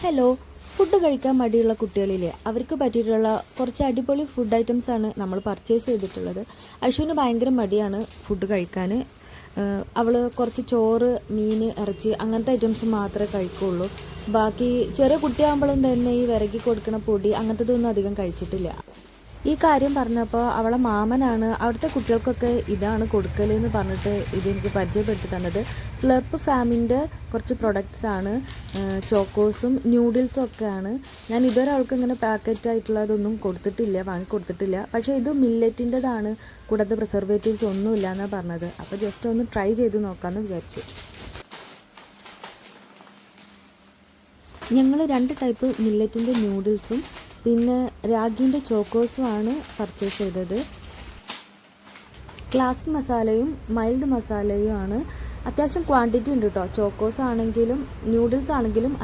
Hello, food കഴിക്കാൻ മടിയുള്ള കുട്ടികളിലെ അവർക്ക് പറ്റിയിട്ടുള്ള കുറച്ച് അടിപൊളി ഫുഡ് ഐറ്റംസാണ് നമ്മൾ പർച്ചേസ് ചെയ്തിട്ടുള്ളത്. അശ്വിന് ഭയങ്കര മടിയാണ് ഫുഡ് കഴിക്കാൻ. അവൾ കുറച്ച് ചോറ്, മീൻ, ഇറച്ചി അങ്ങനത്തെ ഐറ്റംസ് മാത്രമേ കഴിക്കുകയുള്ളൂ. ബാക്കി ചെറിയ കുട്ടിയാകുമ്പോഴും തന്നെ ഈ വിരകി കൊടുക്കുന്ന പൊടി അങ്ങനത്തതൊന്നും അധികം കഴിച്ചിട്ടില്ല. ഈ കാര്യം പറഞ്ഞപ്പോൾ അവളെ മാമനാണ് അവിടുത്തെ കുട്ടികൾക്കൊക്കെ ഇതാണ് കൊടുക്കലെന്ന് പറഞ്ഞിട്ട് ഇതെനിക്ക് പരിചയപ്പെടുത്തി തന്നത്. സ്ലർപ്പ് ഫാമിൻ്റെ കുറച്ച് പ്രൊഡക്ട്സാണ്, ചോക്കോസും ന്യൂഡിൽസും ഒക്കെയാണ്. ഞാൻ ഇതുവരെ അവൾക്ക് ഇങ്ങനെ പാക്കറ്റായിട്ടുള്ളതൊന്നും വാങ്ങിക്കൊടുത്തിട്ടില്ല. പക്ഷേ ഇത് മില്ലറ്റിൻ്റെതാണ്, കൂടാതെ പ്രിസർവേറ്റീവ്സ് ഒന്നുമില്ല എന്നാണ് പറഞ്ഞത്. അപ്പോൾ ജസ്റ്റ് ഒന്ന് ട്രൈ ചെയ്ത് നോക്കാമെന്ന് വിചാരിച്ചു. ഞങ്ങൾ 2 ടൈപ്പ് മില്ലറ്റിൻ്റെ ന്യൂഡിൽസും പിന്നെ രാഗിൻ്റെ ചോക്കോസുമാണ് പർച്ചേസ് ചെയ്തത്. ക്ലാസിക് മസാലയും മൈൽഡ് മസാലയും ആണ്. അത്യാവശ്യം ക്വാണ്ടിറ്റി ഉണ്ട് കേട്ടോ. ചോക്കോസ് ആണെങ്കിലും ന്യൂഡിൽസ് ആണെങ്കിലും